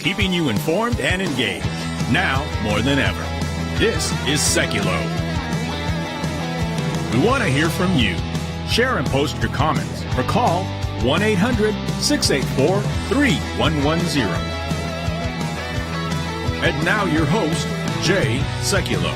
keeping you informed and engaged. Now more than ever. This is Seculo. We want to hear from you. Share and post your comments or call 1-800-684-3110. And now your host, Jay Seculo.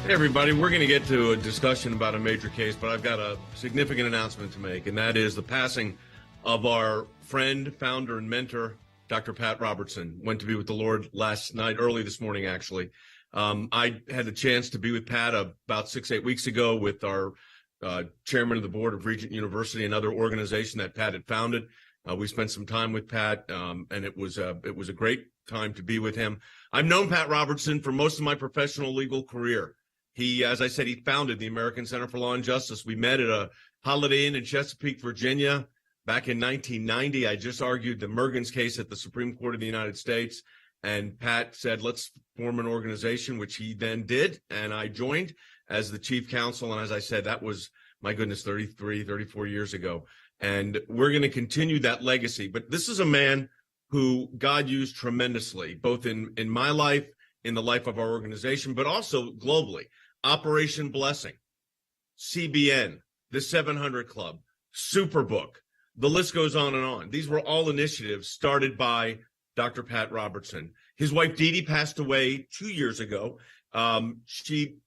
Hey everybody, we're going to get to a discussion about a major case, but I've got a significant announcement to make, and that is the passing of our friend, founder, and mentor, Dr. Pat Robertson. Went to be with the Lord last night, early this morning, actually. I had the chance to be with Pat about 6-8 weeks ago with our chairman of the board of Regent University, another organization that Pat had founded. We spent some time with Pat, and it was a great time to be with him. I've known Pat Robertson for most of my professional legal career. He, as I said, he founded the American Center for Law and Justice. We met at a Holiday Inn in Chesapeake, Virginia, back in 1990. I just argued the Mergens case at the Supreme Court of the United States, and Pat said, let's form an organization, which he then did, and I joined as the chief counsel. And as I said, that was, my goodness, 34 years ago. And we're going to continue that legacy. But this is a man who God used tremendously, both in my life, in the life of our organization, but also globally. Operation Blessing, CBN, the 700 Club, Superbook, the list goes on and on. These were all initiatives started by Dr. Pat Robertson. His wife, Dee Dee, passed away 2 years ago. She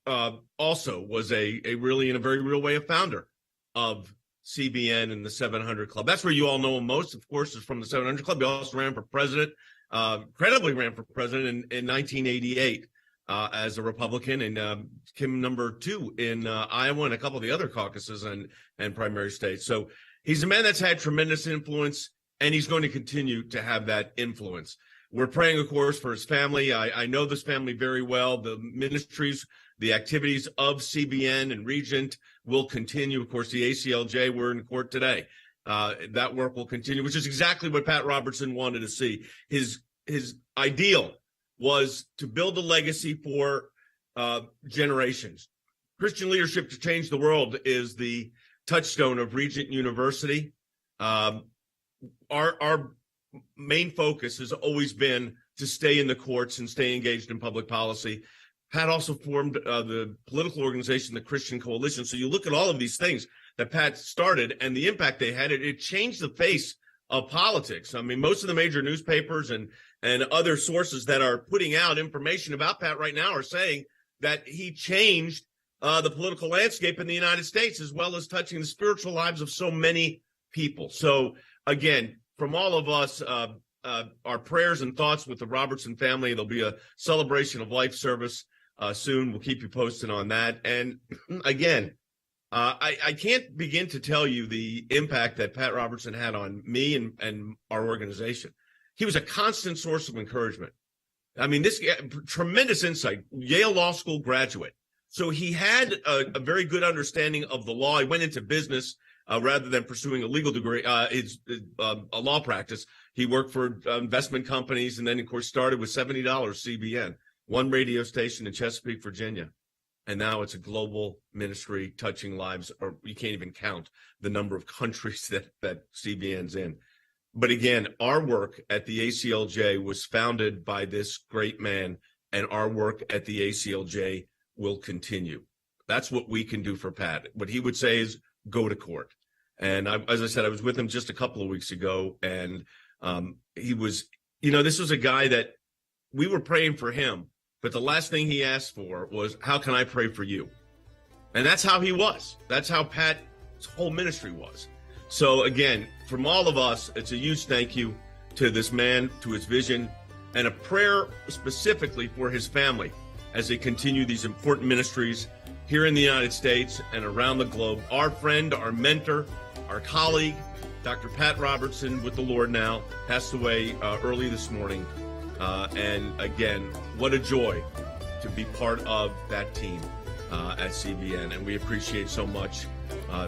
also was a really, in a very real way, a founder of CBN and the 700 Club. That's where you all know him most, of course, is from the 700 Club. He also ran for president, credibly ran for president in 1988 as a Republican, and came number 2 in Iowa and a couple of the other caucuses and primary states. So he's a man that's had tremendous influence, and he's going to continue to have that influence. We're praying, of course, for his family. I know this family very well. The ministries, the activities of CBN and Regent will continue. Of course, the ACLJ, we're in court today. That work will continue, which is exactly what Pat Robertson wanted to see. His ideal was to build a legacy for generations. Christian Leadership to Change the World is the touchstone of Regent University. Our main focus has always been to stay in the courts and stay engaged in public policy. Pat also formed the political organization, the Christian Coalition. So you look at all of these things that Pat started and the impact they had, it changed the face of politics. I mean, most of the major newspapers and other sources that are putting out information about Pat right now are saying that he changed the political landscape in the United States, as well as touching the spiritual lives of so many people. So again, from all of us, our prayers and thoughts with the Robertson family. There'll be a celebration of life service soon. We'll keep you posted on that. And again, I can't begin to tell you the impact that Pat Robertson had on me and our organization. He was a constant source of encouragement. I mean, this tremendous insight, Yale Law School graduate. So he had a very good understanding of the law. He went into business rather than pursuing a legal degree, a law practice. He worked for investment companies, and then, of course, started with $70 CBN, one radio station in Chesapeake, Virginia. And now it's a global ministry touching lives, or you can't even count the number of countries that CBN's in. But again, our work at the ACLJ was founded by this great man, and our work at the ACLJ will continue. That's what we can do for Pat. What he would say is go to court. And as I said, I was with him just a couple of weeks ago, and he was, this was a guy that we were praying for him, but the last thing he asked for was, how can I pray for you? And that's how he was. That's how Pat's whole ministry was. So again, from all of us, it's a huge thank you to this man, to his vision, and a prayer specifically for his family as they continue these important ministries here in the United States and around the globe. Our friend, our mentor, our colleague, Dr. Pat Robertson, with the Lord now, passed away early this morning. And again, what a joy to be part of that team at CBN. And we appreciate so much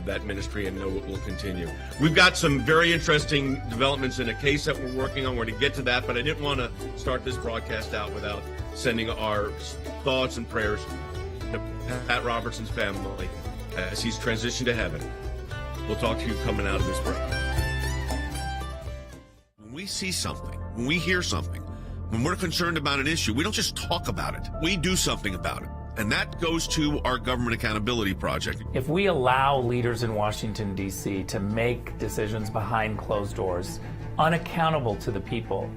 that ministry and know it will continue. We've got some very interesting developments in a case that we're working on. We're going to get to that, but I didn't want to start this broadcast out without sending our thoughts and prayers to Pat Robertson's family as he's transitioned to heaven. We'll talk to you coming out of this break. When we see something, when we hear something, When we're concerned about an issue, we don't just talk about it. We do something about it. And that goes to our Government Accountability Project. If we allow leaders in Washington, D.C. to make decisions behind closed doors, unaccountable to the people,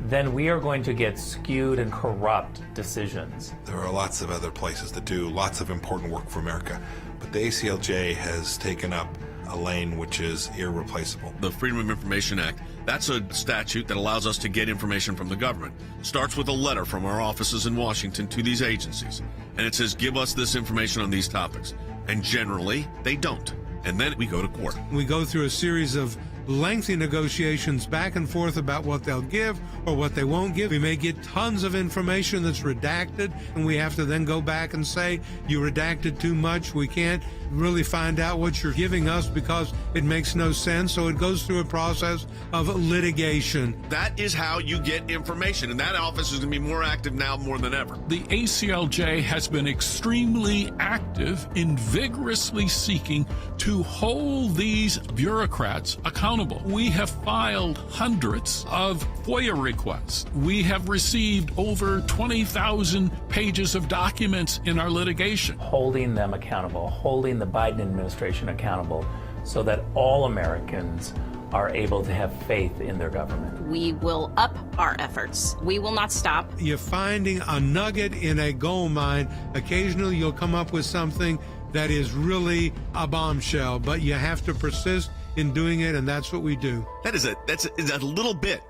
then we are going to get skewed and corrupt decisions. There are lots of other places that do lots of important work for America, but the ACLJ has taken up a lane which is irreplaceable. The Freedom of Information Act, that's a statute that allows us to get information from the government. It starts with a letter from our offices in Washington to these agencies, and it says, give us this information on these topics. And generally, they don't. And then we go to court. We go through a series of lengthy negotiations back and forth about what they'll give or what they won't give. We may get tons of information that's redacted, and we have to then go back and say, you redacted too much. We can't really find out what you're giving us because it makes no sense. So it goes through a process of litigation. That is how you get information, and that office is going to be more active now more than ever. The ACLJ has been extremely active in vigorously seeking to hold these bureaucrats accountable. We have filed hundreds of FOIA requests. We have received over 20,000 pages of documents in our litigation. Holding them accountable, holding the Biden administration accountable so that all Americans are able to have faith in their government. We will up our efforts. We will not stop. You're finding a nugget in a gold mine. Occasionally you'll come up with something that is really a bombshell, but you have to persist in doing it, and that's what we do. That's a little bit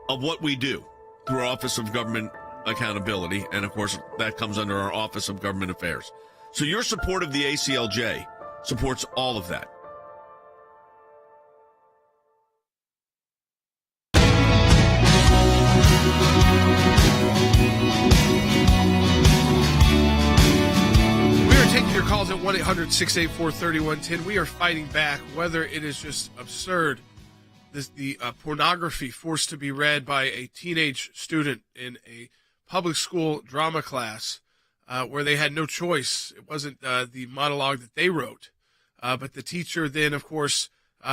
of what we do through our Office of Government Accountability, and of course that comes under our Office of Government Affairs. So your support of the ACLJ supports all of that. Taking your calls at 1-800-684-3110. We are fighting back, whether it is just absurd, the pornography forced to be read by a teenage student in a public school drama class where they had no choice. It wasn't the monologue that they wrote, but the teacher then, of course,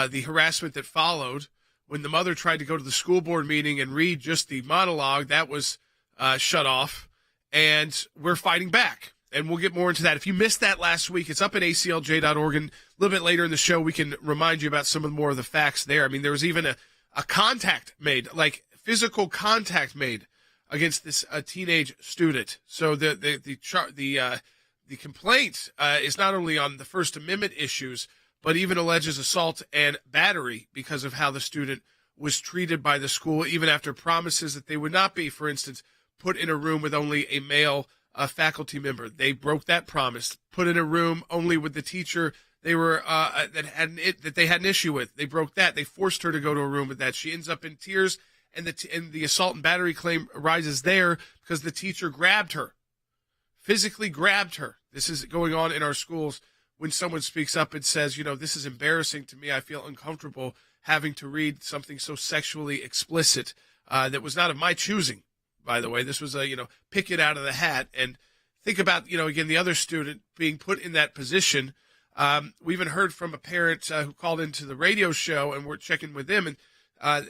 the harassment that followed when the mother tried to go to the school board meeting and read just the monologue, that was shut off, and we're fighting back. And we'll get more into that. If you missed that last week, it's up at aclj.org. And a little bit later in the show, we can remind you about some of more of the facts there. I mean, there was even a contact made, like physical contact made against this teenage student. So the complaint is not only on the First Amendment issues, but even alleges assault and battery because of how the student was treated by the school, even after promises that they would not be, for instance, put in a room with only a male faculty member. They broke that promise, put in a room only with the teacher they were that they had an issue with. They broke that. They forced her to go to a room with that. She ends up in tears, and the assault and battery claim arises there because the teacher grabbed her, physically grabbed her. This is going on in our schools when someone speaks up and says, this is embarrassing to me. I feel uncomfortable having to read something so sexually explicit that was not of my choosing. By the way, this was pick it out of the hat. And think about, again, the other student being put in that position. We even heard from a parent who called into the radio show, and we're checking with them, and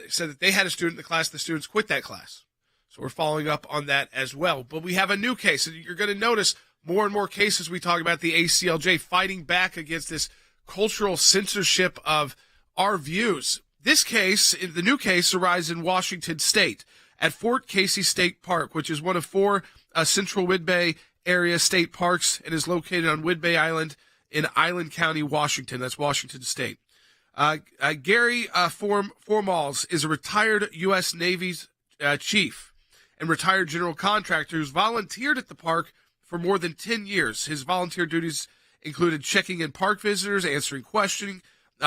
said that they had a student in the class. The students quit that class. So we're following up on that as well. But we have a new case, and you're going to notice more and more cases we talk about the ACLJ fighting back against this cultural censorship of our views. This case, the new case, arises in Washington State at Fort Casey State Park, which is one of four central Whidbey area state parks and is located on Whidbey Island in Island County, Washington. That's Washington State. Gary Formals is a retired U.S. Navy chief and retired general contractor who's volunteered at the park for more than 10 years. His volunteer duties included checking in park visitors, answering questioning,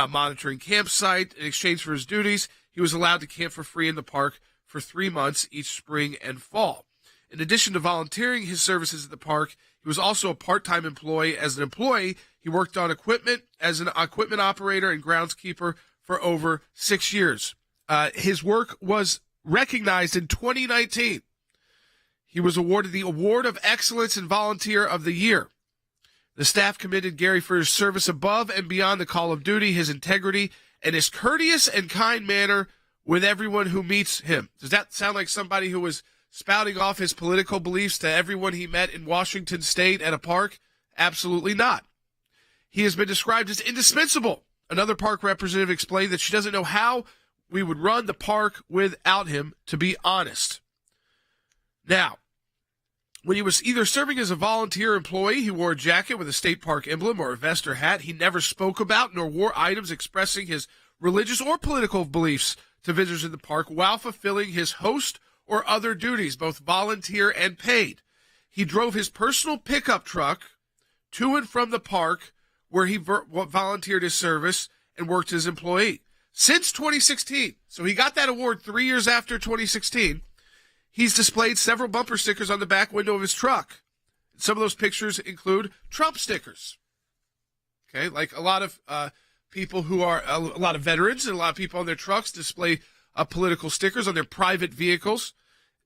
monitoring campsite. In exchange for his duties, he was allowed to camp for free in the park for 3 months each spring and fall. In addition to volunteering his services at the park, he was also a part-time employee. As an employee, he worked on equipment as an equipment operator and groundskeeper for over 6 years. His work was recognized in 2019. He was awarded the Award of Excellence and Volunteer of the Year. The staff commended Gary for his service above and beyond the call of duty, his integrity, and his courteous and kind manner with everyone who meets him. Does that sound like somebody who was spouting off his political beliefs to everyone he met in Washington State at a park? Absolutely not. He has been described as indispensable. Another park representative explained that she doesn't know how we would run the park without him, to be honest. Now, when he was either serving as a volunteer employee, he wore a jacket with a state park emblem or a vest or hat. He never spoke about nor wore items expressing his religious or political beliefs to visitors in the park while fulfilling his host or other duties, both volunteer and paid. He drove his personal pickup truck to and from the park where he volunteered his service and worked as an employee. Since 2016, so he got that award 3 years after 2016, he's displayed several bumper stickers on the back window of his truck. Some of those pictures include Trump stickers. Okay, like a lot of people who are a lot of veterans and a lot of people on their trucks display political stickers on their private vehicles.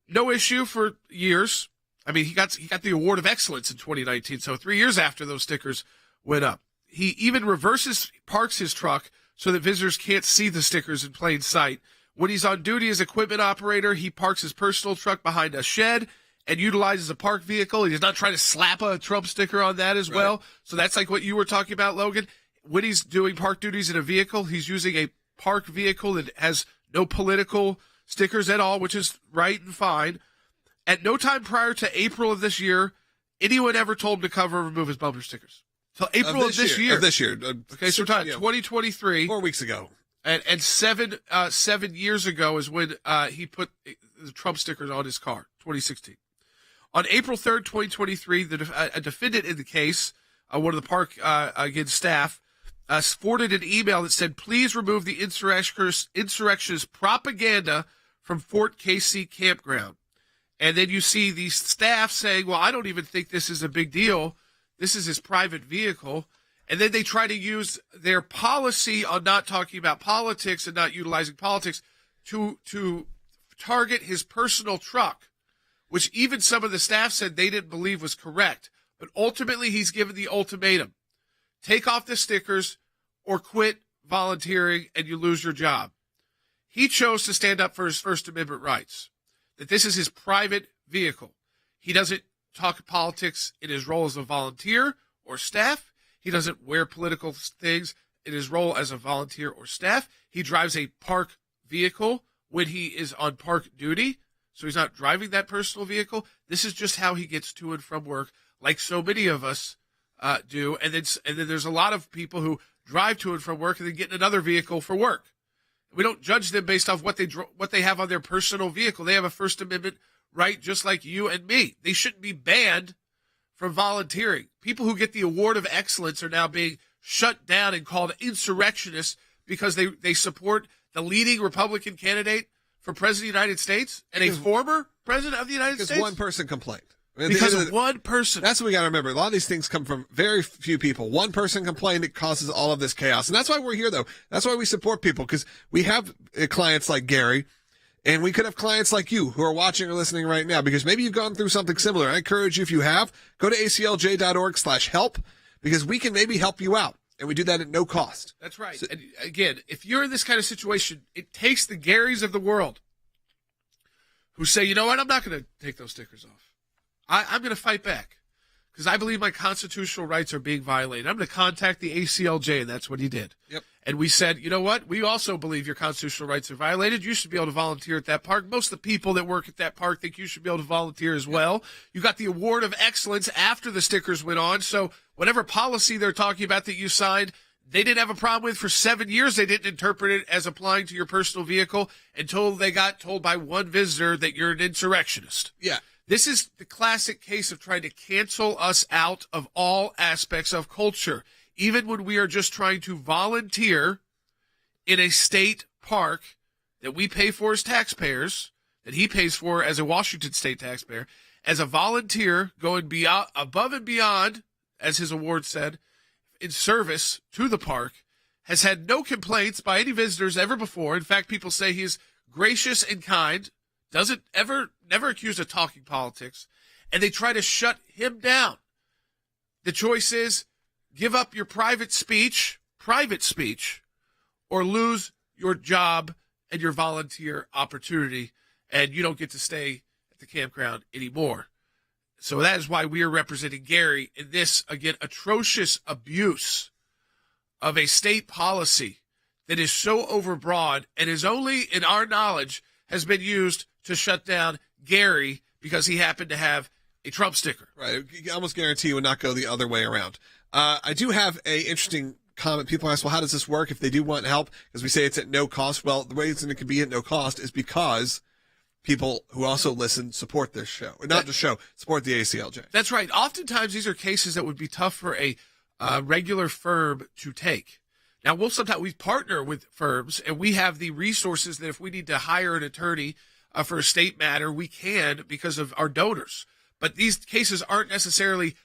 No issue for years. I mean, he got the Award of Excellence in 2019, so 3 years after those stickers went up. He even parks his truck so that visitors can't see the stickers in plain sight. When he's on duty as equipment operator, he parks his personal truck behind a shed and utilizes a park vehicle. He's not trying to slap a Trump sticker on that as well. So that's like what you were talking about, Logan. When he's doing park duties in a vehicle, he's using a park vehicle that has no political stickers at all, which is right and fine. At no time prior to April of this year, anyone ever told him to cover or remove his bumper stickers. Till April of this year. Of this year. Okay, so we're talking 2023. 4 weeks ago. And 7 years ago is when he put the Trump stickers on his car, 2016. On April 3rd, 2023, a defendant in the case, one of the park staff, forwarded an email that said, please remove the insurrectionist propaganda from Fort Casey campground. And then you see the staff saying, well, I don't even think this is a big deal. This is his private vehicle. And then they try to use their policy on not talking about politics and not utilizing politics to target his personal truck, which even some of the staff said they didn't believe was correct. But ultimately, he's given the ultimatum. Take off the stickers or quit volunteering and you lose your job. He chose to stand up for his First Amendment rights, that this is his private vehicle. He doesn't talk politics in his role as a volunteer or staff. He doesn't wear political things in his role as a volunteer or staff. He drives a park vehicle when he is on park duty, so he's not driving that personal vehicle. This is just how he gets to and from work, like so many of us do. And then there's a lot of people who drive to and from work and then get in another vehicle for work. We don't judge them based off what they have on their personal vehicle. They have a First Amendment right just like you and me. They shouldn't be banned from volunteering. People who get the Award of Excellence are now being shut down and called insurrectionists because they support the leading Republican candidate for President of the United States and a former President of the United States. Because one person complained. Because of one person. That's what we got to remember. A lot of these things come from very few people. One person complained, it causes all of this chaos. And that's why we're here, though. That's why we support people, because we have clients like Gary, and we could have clients like you who are watching or listening right now, because maybe you've gone through something similar. I encourage you, if you have, go to aclj.org/help, because we can maybe help you out. And we do that at no cost. That's right. So, and again, if you're in this kind of situation, it takes the Garys of the world who say, you know what, I'm not going to take those stickers off. I'm going to fight back because I believe my constitutional rights are being violated. I'm going to contact the ACLJ, and that's what he did. Yep. And we said, you know what? We also believe your constitutional rights are violated. You should be able to volunteer at that park. Most of the people that work at that park think you should be able to volunteer as well. You got the Award of Excellence after the stickers went on. So whatever policy they're talking about that you signed, they didn't have a problem with for 7 years. They didn't interpret it as applying to your personal vehicle until they got told by one visitor that you're an insurrectionist. Yeah. This is the classic case of trying to cancel us out of all aspects of culture, even when we are just trying to volunteer in a state park that we pay for as taxpayers, that he pays for as a Washington state taxpayer, as a volunteer going beyond, above and beyond, as his award said, in service to the park, has had no complaints by any visitors ever before. In fact, people say he is gracious and kind, never accused of talking politics, and they try to shut him down. The choice is give up your private speech, or lose your job and your volunteer opportunity, and you don't get to stay at the campground anymore. So that is why we are representing Gary in this, again, atrocious abuse of a state policy that is so overbroad and is only, in our knowledge, has been used to shut down Gary because he happened to have a Trump sticker. Right. I almost guarantee you would not go the other way around. I do have a interesting comment. People ask, well, how does this work if they do want help? Because we say it's at no cost. Well, the reason it can be at no cost is because people who also listen support this show. Or not the show, support the ACLJ. That's right. Oftentimes, these are cases that would be tough for a regular firm to take. Now, we partner with firms, and we have the resources that if we need to hire an attorney for a state matter, we can because of our donors. But these cases aren't necessarily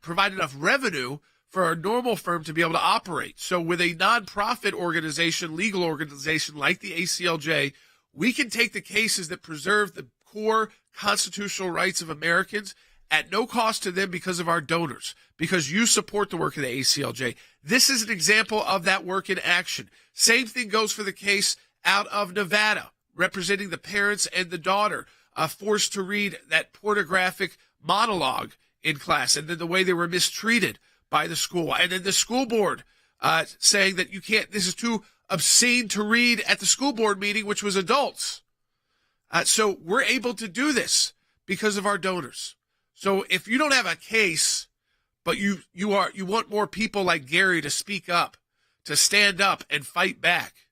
provide enough revenue for a normal firm to be able to operate. So with a nonprofit organization, legal organization like the ACLJ, we can take the cases that preserve the core constitutional rights of Americans at no cost to them because of our donors, because you support the work of the ACLJ. This is an example of that work in action. Same thing goes for the case out of Nevada, representing the parents and the daughter forced to read that pornographic monologue in class, and then the way they were mistreated by the school. And then the school board saying that you can't, this is too obscene to read at the school board meeting, which was adults. So we're able to do this because of our donors. So if you don't have a case, but you want more people like Gary to speak up, to stand up and fight back,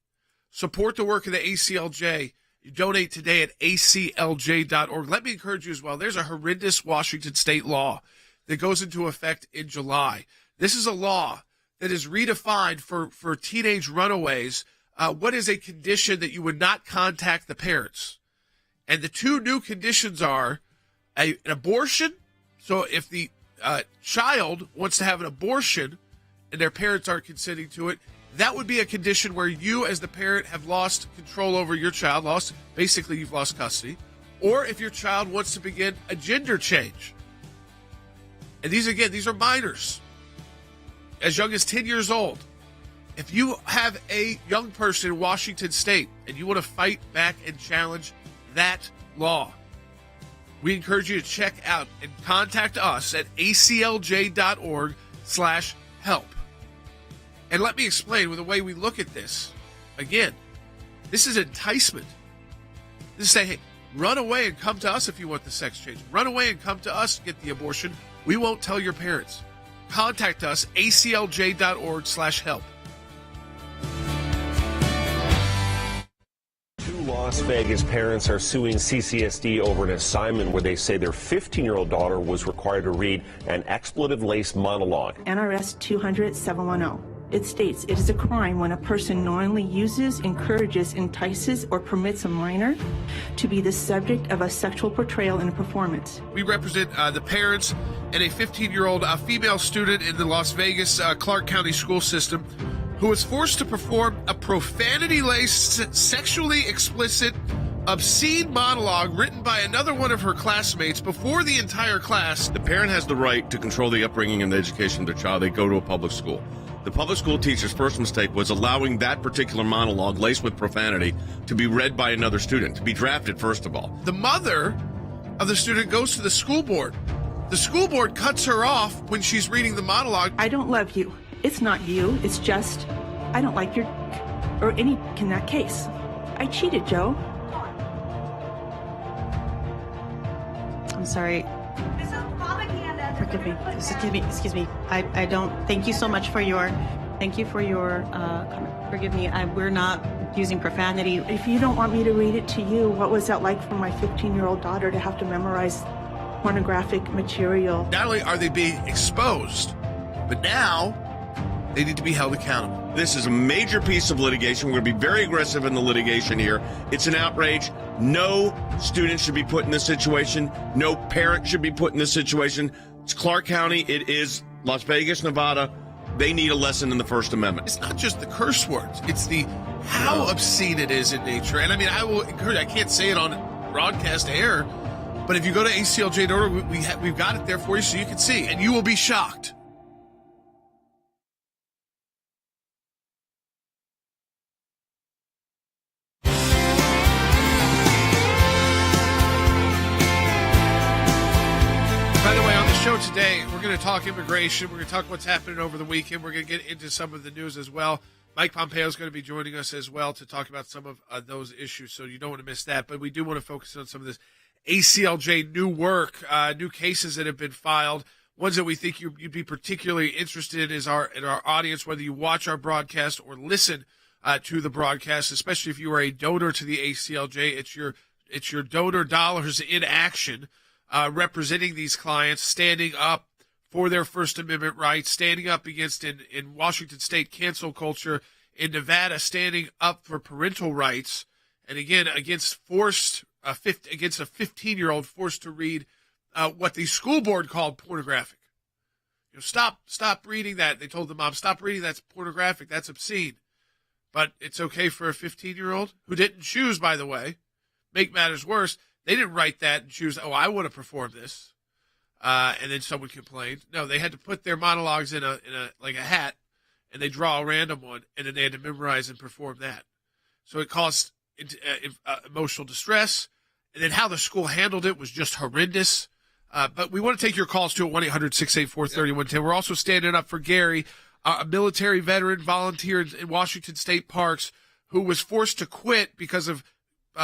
support the work of the ACLJ. You donate today at aclj.org. Let me encourage you as well. There's a horrendous Washington state law that goes into effect in July. This is a law that is redefined for teenage runaways. What is a condition that you would not contact the parents? And the two new conditions are an abortion. So if the child wants to have an abortion and their parents aren't consenting to it, that would be a condition where you as the parent have lost control over your child, basically you've lost custody, or if your child wants to begin a gender change. And these are minors, as young as 10 years old. If you have a young person in Washington state and you want to fight back and challenge that law, we encourage you to check out and contact us at aclj.org/help. And let me explain with the way we look at this. Again, this is enticement. This is saying, hey, run away and come to us if you want the sex change. Run away and come to us and get the abortion. We won't tell your parents. Contact us, aclj.org/help. Two Las Vegas parents are suing CCSD over an assignment where they say their 15-year-old daughter was required to read an expletive-laced monologue. NRS 200-710. It states it is a crime when a person knowingly uses, encourages, entices, or permits a minor to be the subject of a sexual portrayal in a performance. We represent the parents and a 15-year-old female student in the Las Vegas Clark County school system who was forced to perform a profanity-laced, sexually explicit, obscene monologue written by another one of her classmates before the entire class. The parent has the right to control the upbringing and the education of their child. They go to a public school. The public school teacher's first mistake was allowing that particular monologue laced with profanity to be read by another student, to be drafted, first of all. The mother of the student goes to the school board. The school board cuts her off when she's reading the monologue. I don't love you. It's not you. It's just, I don't like your, or any in that case. I cheated, Joe. I'm sorry. This is propaganda. Excuse me. I don't, thank you so much for your, comment. Forgive me, we're not using profanity. If you don't want me to read it to you, what was that like for my 15-year-old daughter to have to memorize pornographic material? Not only are they being exposed, but now they need to be held accountable. This is a major piece of litigation. We're going to be very aggressive in the litigation here. It's an outrage. No student should be put in this situation. No parent should be put in this situation. It's Clark County. It is Las Vegas, Nevada. They need a lesson in the First Amendment. It's not just the curse words. It's the how obscene it is in nature. And I mean, I will encourage, I can't say it on broadcast air, but if you go to aclj.org, we've got it there for you so you can see, and you will be shocked. today, we're going to talk immigration. We're going to talk what's happening over the weekend. We're going to get into some of the news as well. Mike Pompeo is going to be joining us as well to talk about some of those issues, so you don't want to miss that. But we do want to focus on some of this ACLJ new work, new cases that have been filed, ones that we think you'd be particularly interested in our audience, whether you watch our broadcast or listen to the broadcast, especially if you are a donor to the ACLJ. It's your donor dollars in action, representing these clients, standing up for their First Amendment rights, standing up against in Washington State cancel culture, in Nevada standing up for parental rights, and again against a 15-year-old forced to read what the school board called pornographic. Stop reading that. They told the mom, stop reading that's pornographic, that's obscene. But it's okay for a 15-year-old who didn't choose, by the way. Make matters worse, they didn't write that and choose, oh, I want to perform this. And then someone complained. No, they had to put their monologues in a hat, and they draw a random one, and then they had to memorize and perform that. So it caused emotional distress, and then how the school handled it was just horrendous. But we want to take your calls too at 1-800-684-3110. We're also standing up for Gary, a military veteran volunteer in Washington State Parks who was forced to quit because of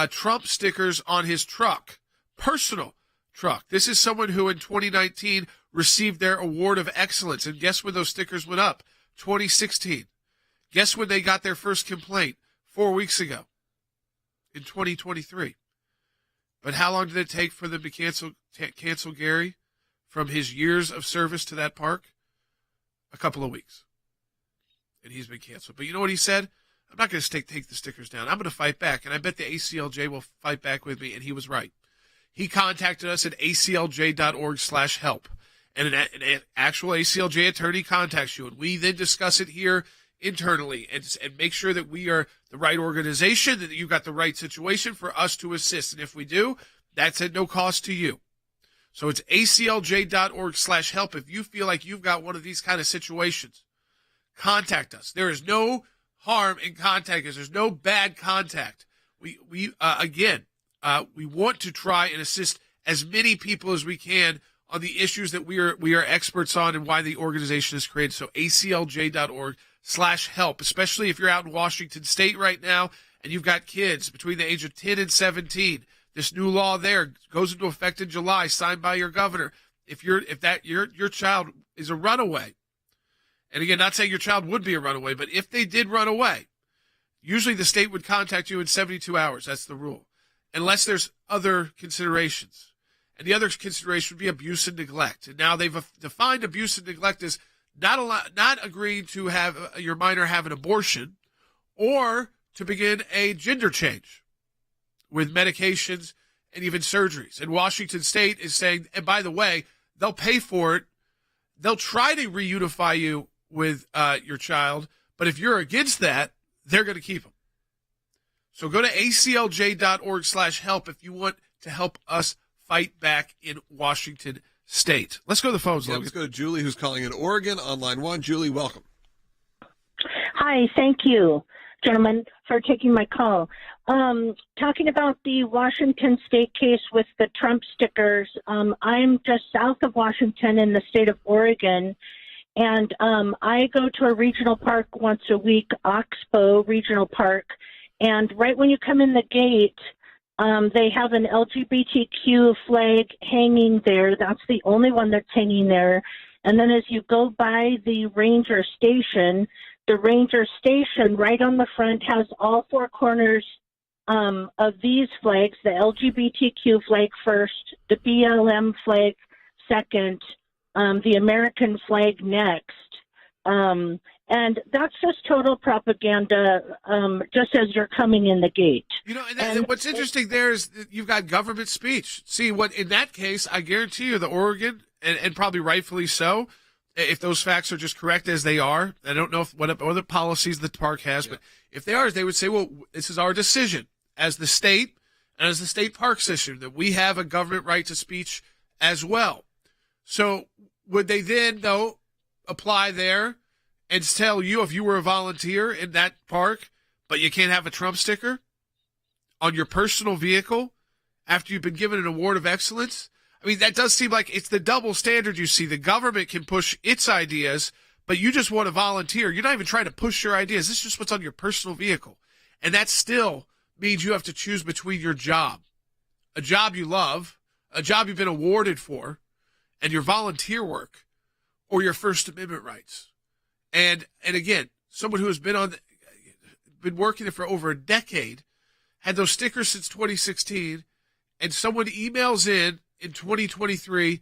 Trump stickers on his truck, personal truck. This is someone who in 2019 received their Award of Excellence. And guess when those stickers went up? 2016. Guess when they got their first complaint? 4 weeks ago in 2023. But how long did it take for them to cancel Gary from his years of service to that park? A couple of weeks. And he's been canceled. But you know what he said? I'm not going to take the stickers down. I'm going to fight back. And I bet the ACLJ will fight back with me. And he was right. He contacted us at aclj.org/help. And an actual ACLJ attorney contacts you. And we then discuss it here internally and make sure that we are the right organization, that you've got the right situation for us to assist. And if we do, that's at no cost to you. So it's aclj.org/help. If you feel like you've got one of these kind of situations, contact us. There is no harm in contacting us. There's no bad contact. We want to try and assist as many people as we can on the issues that we are experts on and why the organization is created. So aclj.org/help, especially if you're out in Washington State right now and you've got kids between the age of 10 and 17. This new law there goes into effect in July, signed by your governor. If your child is a runaway, and again, not saying your child would be a runaway, but if they did run away, usually the state would contact you in 72 hours. That's the rule, unless there's other considerations. And the other consideration would be abuse and neglect. And now they've defined abuse and neglect as not agreeing to have your minor have an abortion or to begin a gender change with medications and even surgeries. And Washington State is saying, and by the way, they'll pay for it. They'll try to reunify you with your child, but if you're against that, they're going to keep them. So go to aclj.org/help if you want to help us fight back in Washington State. Let's go to the phones, Logan. Let's go to Julie, who's calling in Oregon on line 1. Julie, welcome. Hi, thank you, gentlemen, for taking my call. Talking about the Washington State case with the Trump stickers, I'm just south of Washington in the state of Oregon, and I go to a regional park once a week, Oxbow Regional Park, and right when you come in the gate, they have an LGBTQ flag hanging there. That's the only one that's hanging there. And then as you go by the ranger station right on the front has all four corners of these flags, the LGBTQ flag first, the BLM flag second, the American flag next. And that's just total propaganda, just as you're coming in the gate. You know, and what's interesting there is that you've got government speech. See, what in that case, I guarantee you, the Oregon, and probably rightfully so, if those facts are just correct as they are, I don't know what other policies the park has, but if they are, they would say, well, this is our decision as the state and as the state park system that we have a government right to speech as well. So would they then, though, apply there and tell you if you were a volunteer in that park, but you can't have a Trump sticker on your personal vehicle after you've been given an award of excellence? I mean, that does seem like it's the double standard you see. The government can push its ideas, but you just want to volunteer. You're not even trying to push your ideas. This is just what's on your personal vehicle. And that still means you have to choose between your job, a job you love, a job you've been awarded for, and your volunteer work, or your First Amendment rights. And again, someone who has been working there for over a decade, had those stickers since 2016, and someone emails in 2023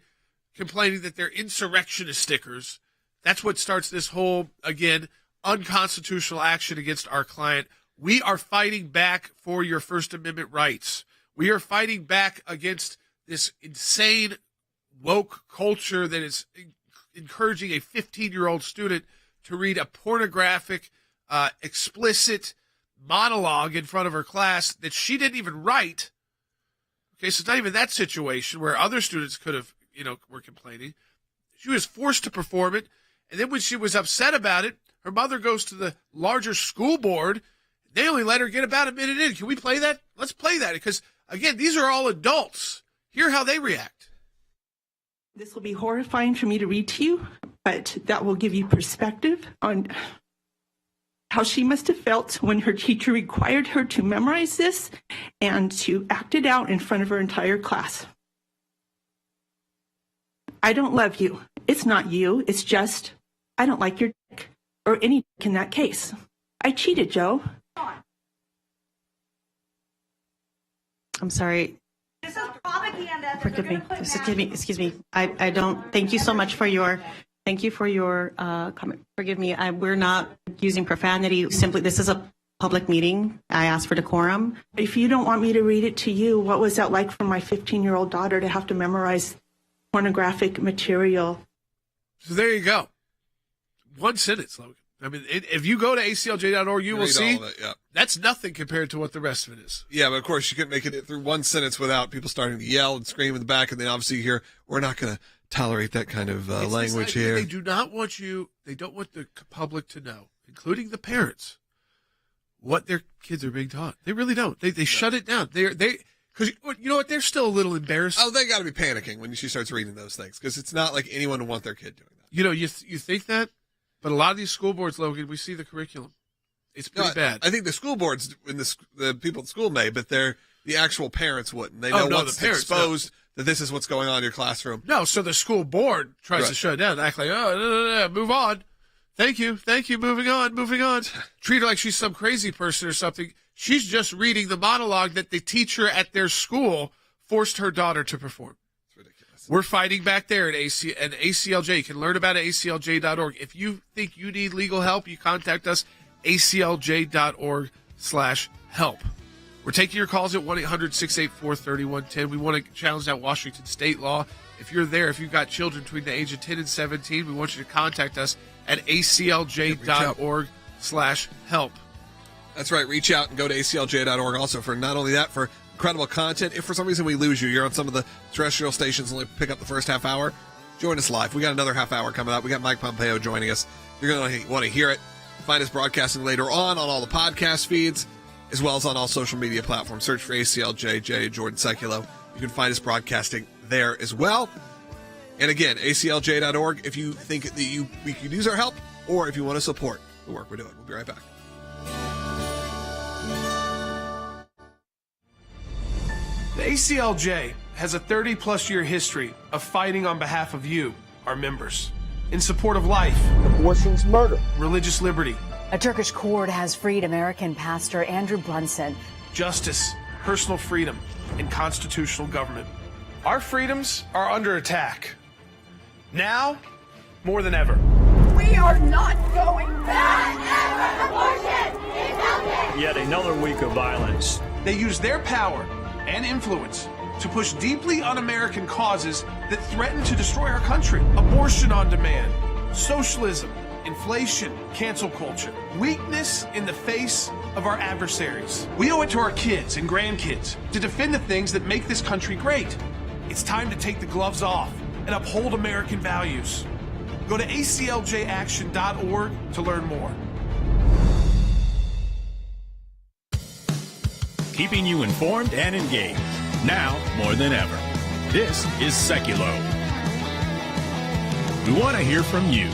complaining that they're insurrectionist stickers. That's what starts this whole, again, unconstitutional action against our client. We are fighting back for your First Amendment rights. We are fighting back against this insane woke culture that is encouraging a 15-year-old student to read a pornographic, explicit monologue in front of her class that she didn't even write. Okay, so it's not even that situation where other students could have, were complaining. She was forced to perform it, and then when she was upset about it, her mother goes to the larger school board. They only let her get about a minute in. Can we play that? Let's play that, because, again, these are all adults. Hear how they react. This will be horrifying for me to read to you, but that will give you perspective on how she must have felt when her teacher required her to memorize this and to act it out in front of her entire class. I don't love you. It's not you. It's just, I don't like your dick, or any dick in that case. I cheated, Joe. I'm sorry. This is propaganda. Forgive me. Excuse me. I don't. Thank you so much for your. Thank you for your comment. Forgive me. We're not using profanity. Simply, this is a public meeting. I asked for decorum. If you don't want me to read it to you, what was that like for my 15-year-old daughter to have to memorize pornographic material? So there you go. One sentence, Logan. I mean, if you go to aclj.org, you will see that's nothing compared to what the rest of it is. Yeah, but of course you couldn't make it through one sentence without people starting to yell and scream in the back, and then obviously you hear, we're not going to tolerate that kind of language here. They do not want they don't want the public to know, including the parents, what their kids are being taught. They really don't. They shut it down. Because you know what? They're still a little embarrassed. Oh, they got to be panicking when she starts reading those things, because it's not like anyone would want their kid doing that. You think that? But a lot of these school boards, Logan, we see the curriculum. It's pretty bad. I think the school boards and the people at school may, but the actual parents wouldn't. They know once it's exposed that this is what's going on in your classroom. No, so the school board tries to shut it down, act like, no, move on. Thank you, moving on. Treat her like she's some crazy person or something. She's just reading the monologue that the teacher at their school forced her daughter to perform. We're fighting back there at ACLJ. You can learn about it at aclj.org. If you think you need legal help, you contact us, aclj.org/help. We're taking your calls at 1-800-684-3110. We want to challenge that Washington state law. If you're there, if you've got children between the age of 10 and 17, we want you to contact us at aclj.org/help. That's right. Reach out and go to aclj.org also for not only that, for incredible content. If for some reason we lose you, you're on some of the terrestrial stations and only pick up the first half hour, join us live. We got another half hour coming up. We got Mike Pompeo joining us. You're going to want to hear it. Find us broadcasting later on all the podcast feeds, as well as on all social media platforms. Search for ACLJ, Jordan Seculo. You can find us broadcasting there as well. And again, aclj.org if you think that we could use our help, or if you want to support the work we're doing. We'll be right back. The ACLJ has a 30-plus year history of fighting on behalf of you, our members, in support of life, abortion's murder, religious liberty. A Turkish court has freed American pastor Andrew Brunson. Justice, personal freedom, and constitutional government. Our freedoms are under attack. Now, more than ever. We are not going back. Abortion is healthy. Yet another week of violence. They use their power and influence to push deeply un-American causes that threaten to destroy our country. Abortion on demand, socialism, inflation, cancel culture, weakness in the face of our adversaries. We owe it to our kids and grandkids to defend the things that make this country great. It's time to take the gloves off and uphold American values. Go to acljaction.org to learn more. Keeping you informed and engaged, now more than ever. This is Seculo. We want to hear from you.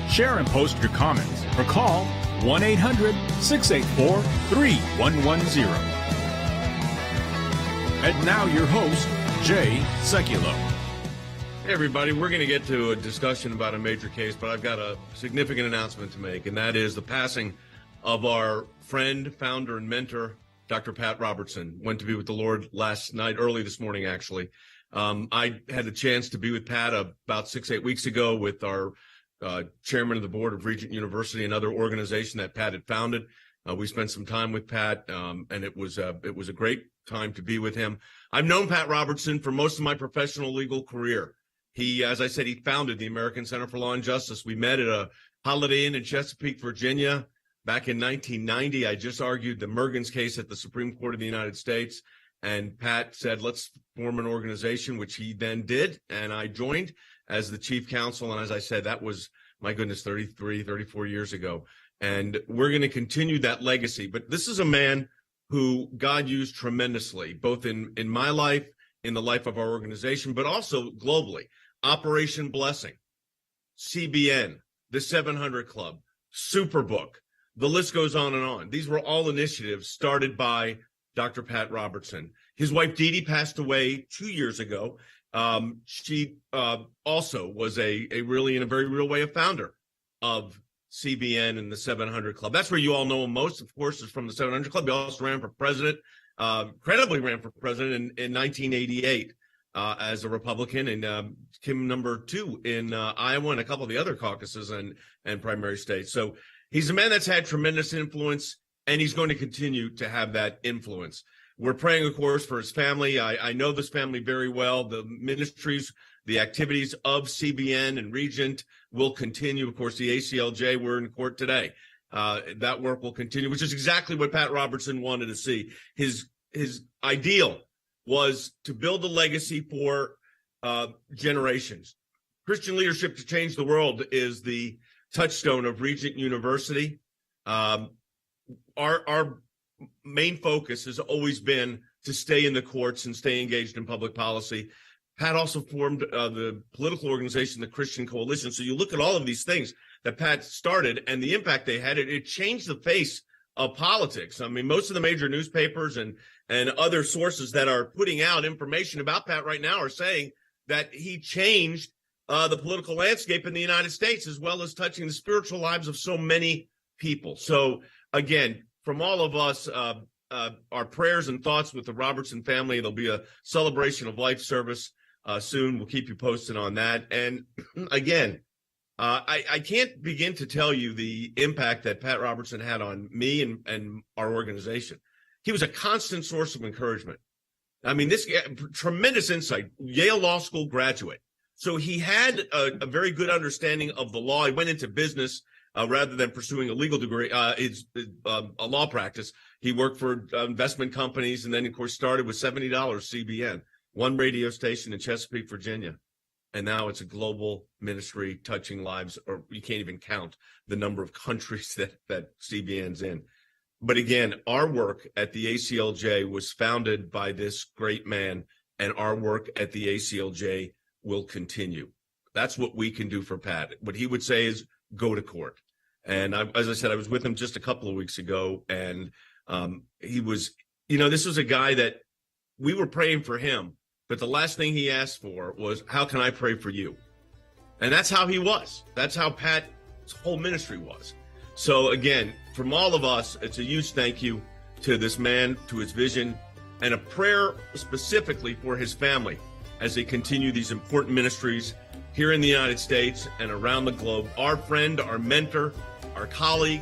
Share and post your comments or call 1-800-684-3110. And now your host, Jay Seculo. Hey everybody, we're going to get to a discussion about a major case, but I've got a significant announcement to make, and that is the passing of our friend, founder, and mentor, Dr. Pat Robertson. Went to be with the Lord last night, early this morning, actually. I had the chance to be with Pat about 6-8 weeks ago with our chairman of the board of Regent University, another organization that Pat had founded. We spent some time with Pat, and it was a great time to be with him. I've known Pat Robertson for most of my professional legal career. He, as I said, he founded the American Center for Law and Justice. We met at a Holiday Inn in Chesapeake, Virginia, back in 1990. I just argued the Mergens case at the Supreme Court of the United States. And Pat said, let's form an organization, which he then did. And I joined as the chief counsel. And as I said, that was, my goodness, 34 years ago. And we're going to continue that legacy. But this is a man who God used tremendously, both in my life, in the life of our organization, but also globally. Operation Blessing, CBN, the 700 Club, Superbook, the list goes on and on. These were all initiatives started by Dr. Pat Robertson. His wife, Dee Dee, passed away 2 years ago. She also was a really, in a very real way, a founder of CBN and the 700 Club. That's where you all know him most, of course, is from the 700 Club. He also ran for president, credibly ran for president in 1988 as a Republican, and came number 2 in Iowa and a couple of the other caucuses and primary states. So he's a man that's had tremendous influence, and he's going to continue to have that influence. We're praying, of course, for his family. I know this family very well. The ministries, the activities of CBN and Regent will continue. Of course, the ACLJ, we're in court today. That work will continue, which is exactly what Pat Robertson wanted to see. His ideal was to build a legacy for generations. Christian Leadership to Change the World is the touchstone of Regent University. Our main focus has always been to stay in the courts and stay engaged in public policy. Pat also formed the political organization, the Christian Coalition. So you look at all of these things that Pat started and the impact they had, it changed the face of politics. I mean, most of the major newspapers and other sources that are putting out information about Pat right now are saying that he changed the political landscape in the United States, as well as touching the spiritual lives of so many people. So again, from all of us, our prayers and thoughts with the Robertson family. There'll be a celebration of life service soon. We'll keep you posted on that. And again, I can't begin to tell you the impact that Pat Robertson had on me and our organization. He was a constant source of encouragement. I mean, this tremendous insight, Yale Law School graduate. So he had a very good understanding of the law. He went into business rather than pursuing a legal degree, a law practice. He worked for investment companies, and then, of course, started with $70 CBN, one radio station in Chesapeake, Virginia. And now it's a global ministry touching lives, or you can't even count the number of countries that CBN's in. But again, our work at the ACLJ was founded by this great man, and our work at the ACLJ will continue. That's what we can do for Pat. What he would say is go to court. And as I said, I was with him just a couple of weeks ago, and he was, this was a guy that we were praying for him, but the last thing he asked for was, how can I pray for you? And that's how he was. That's how Pat's whole ministry was. So again, from all of us, it's a huge thank you to this man, to his vision, and a prayer specifically for his family as they continue these important ministries here in the United States and around the globe. Our friend, our mentor, our colleague,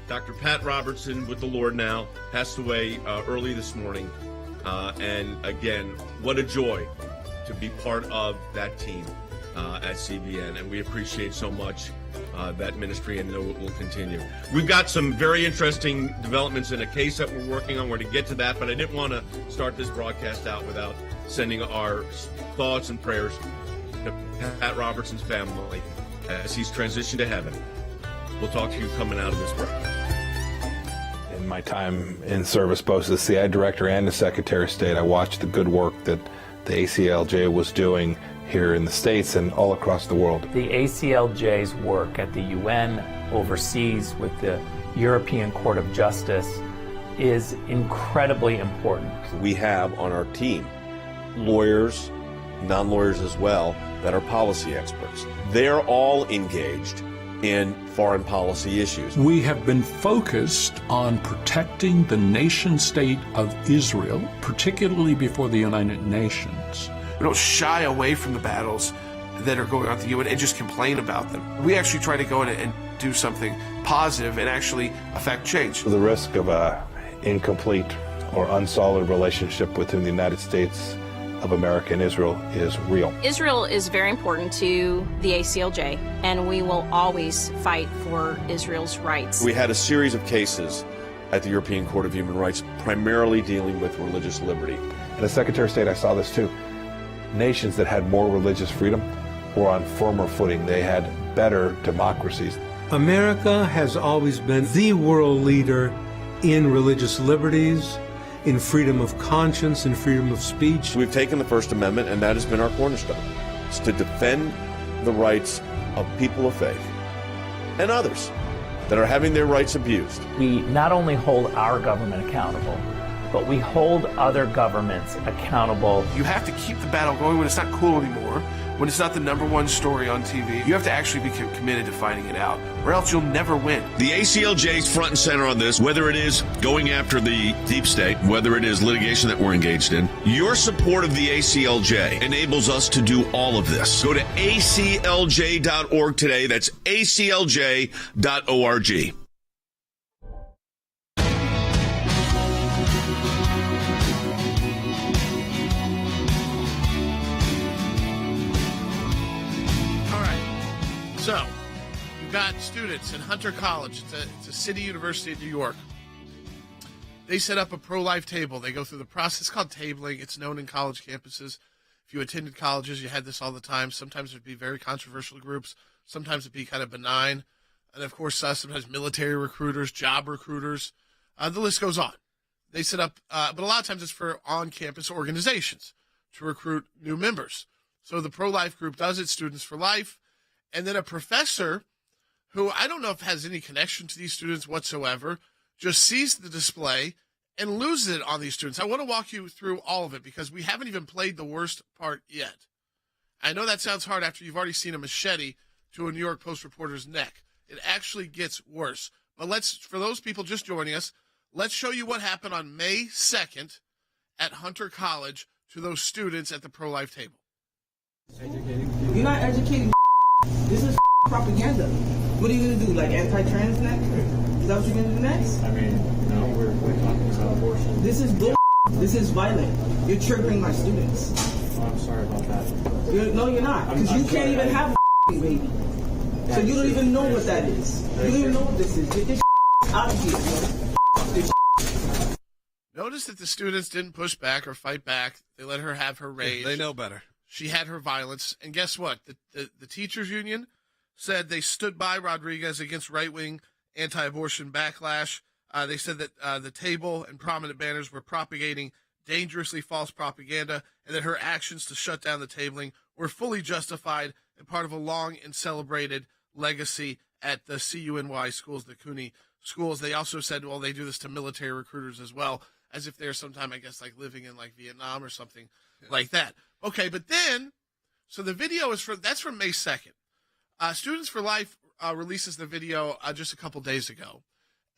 Dr. Pat Robertson, with the Lord now, passed away early this morning. And again, what a joy to be part of that team at CBN. And we appreciate so much that ministry, and know it will continue. We've got some very interesting developments in a case that we're working on. We're going to get to that, but I didn't want to start this broadcast out without sending our thoughts and prayers to Pat Robertson's family as he's transitioned to heaven. We'll talk to you coming out of this break. In my time in service, both as the CI director and as Secretary of State, I watched the good work that the ACLJ was doing here in the States and all across the world. The ACLJ's work at the UN, overseas with the European Court of Justice, is incredibly important. We have on our team lawyers, non-lawyers as well, that are policy experts. They're all engaged in foreign policy issues. We have been focused on protecting the nation state of Israel, particularly before the United Nations. We don't shy away from the battles that are going on at the UN and just complain about them. We actually try to go in and do something positive and actually affect change. The risk of an incomplete or unsolid relationship within the United States of America and Israel is real. Israel is very important to the ACLJ, and we will always fight for Israel's rights. We had a series of cases at the European Court of Human Rights, primarily dealing with religious liberty. And as Secretary of State, I saw this too. Nations that had more religious freedom were on firmer footing. They had better democracies. America has always been the world leader in religious liberties, in freedom of conscience and freedom of speech. We've taken the First Amendment, and that has been our cornerstone. It's to defend the rights of people of faith and others that are having their rights abused. We not only hold our government accountable, but we hold other governments accountable. You have to keep the battle going when it's not cool anymore, when it's not the #1 story on TV. You have to actually be committed to fighting it out, or else you'll never win. The ACLJ's front and center on this, whether it is going after the deep state, whether it is litigation that we're engaged in. Your support of the ACLJ enables us to do all of this. Go to aclj.org today. That's aclj.org. So, you've got students in Hunter College. It's a city university in New York. They set up a pro-life table. They go through the process. It's called tabling. It's known in college campuses. If you attended colleges, you had this all the time. Sometimes it would be very controversial groups. Sometimes it would be kind of benign. And, of course, sometimes military recruiters, job recruiters. The list goes on. They set up, but a lot of times it's for on-campus organizations to recruit new members. So the pro-life group does it, Students for Life. And then a professor who I don't know if has any connection to these students whatsoever just sees the display and loses it on these students. I want to walk you through all of it because we haven't even played the worst part yet. I know that sounds hard after you've already seen a machete to a New York Post reporter's neck. It actually gets worse. But for those people just joining us, let's show you what happened on May 2nd at Hunter College to those students at the pro-life table. You're not educating. This is propaganda. What are you going to do, like anti-trans next? Is that what you're going to do next? I mean, no, we're talking about abortion. This is bull. This is violent. You're triggering my students. Oh, I'm sorry about that. No, you're not. Because you can't even have a baby. So you don't even know what that is. You don't even know what this is. Get this out of here. Notice that the students didn't push back or fight back. They let her have her rage. They know better. She had her violence. And guess what? The teachers union said they stood by Rodriguez against right-wing anti-abortion backlash. They said that the table and prominent banners were propagating dangerously false propaganda and that her actions to shut down the tabling were fully justified and part of a long and celebrated legacy at the CUNY schools, the CUNY schools. They also said, well, they do this to military recruiters as well, as if they're sometime, I guess, like living in like Vietnam or something like that. Okay, but then, so the video is that's from May 2nd. Students for Life releases the video just a couple days ago.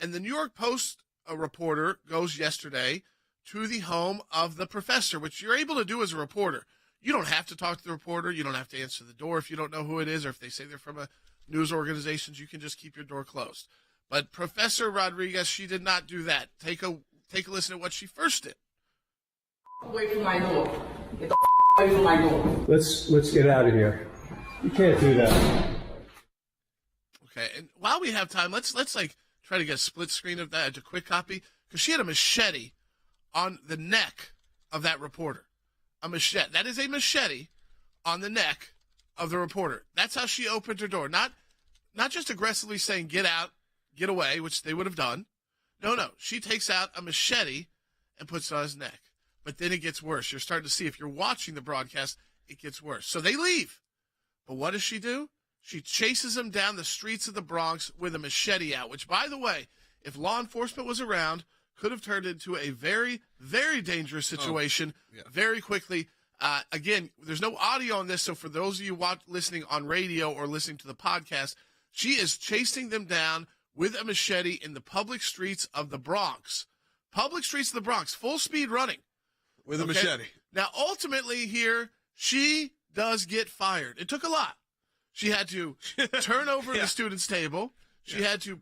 And the New York Post reporter goes yesterday to the home of the professor, which you're able to do as a reporter. You don't have to talk to the reporter. You don't have to answer the door if you don't know who it is, or if they say they're from a news organization, you can just keep your door closed. But Professor Rodriguez, she did not do that. Take a listen to what she first did. Away from my door. Get the away from my door. Let's get out of here. You can't do that. Okay, and while we have time, let's like try to get a split screen of that, a quick copy, because she had a machete on the neck of that reporter. A machete. That is a machete on the neck of the reporter. That's how she opened her door. Not just aggressively saying, get out, get away, which they would have done. No. She takes out a machete and puts it on his neck. But then it gets worse. You're starting to see, if you're watching the broadcast, it gets worse. So they leave. But what does she do? She chases them down the streets of the Bronx with a machete out, which, by the way, if law enforcement was around, could have turned into a very, very dangerous situation very quickly. Again, there's no audio on this, so for those of you listening on radio or listening to the podcast, she is chasing them down with a machete in the public streets of the Bronx. Public streets of the Bronx, full speed running. With a machete. Now, ultimately here, she does get fired. It took a lot. She had to turn over the student's table. She had to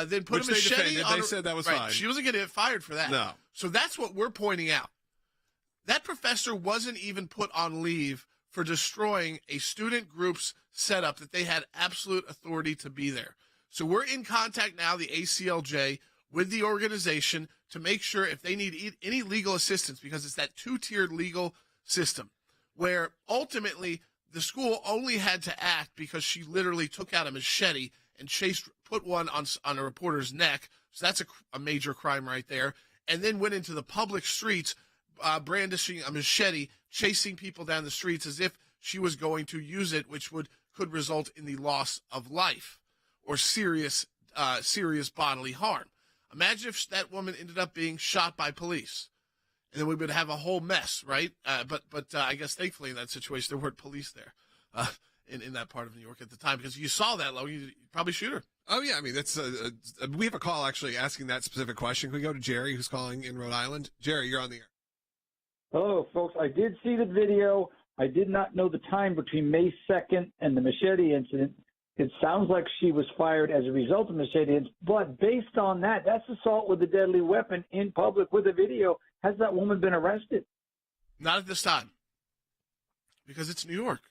then put a machete on her. They said that was fine. She wasn't going to get fired for that. No. So that's what we're pointing out. That professor wasn't even put on leave for destroying a student group's setup that they had absolute authority to be there. So we're in contact now, the ACLJ, with the organization to make sure if they need any legal assistance, because it's that two-tiered legal system where ultimately the school only had to act because she literally took out a machete and put one on a reporter's neck. So that's a major crime right there. And then went into the public streets, brandishing a machete, chasing people down the streets as if she was going to use it, which could result in the loss of life or serious bodily harm. Imagine if that woman ended up being shot by police, and then we would have a whole mess, right? But I guess thankfully in that situation there weren't police there in that part of New York at the time, because you saw that, Lo, you'd probably shoot her. Oh yeah, I mean that's we have a call actually asking that specific question. Can we go to Jerry, who's calling in Rhode Island? Jerry, you're on the air. Hello, folks. I did see the video. I did not know the time between May 2nd and the machete incident. It sounds like she was fired as a result of machete incident, but based on that, that's assault with a deadly weapon in public with a video. Has that woman been arrested? Not at this time, because it's New York,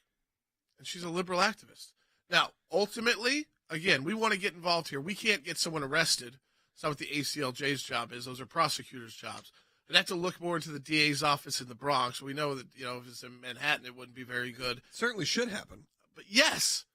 and she's a liberal activist. Now, ultimately, again, we want to get involved here. We can't get someone arrested. It's not what the ACLJ's job is. Those are prosecutors' jobs. We'd have to look more into the DA's office in the Bronx. We know that, if it's in Manhattan, it wouldn't be very good. Certainly should happen. But yes,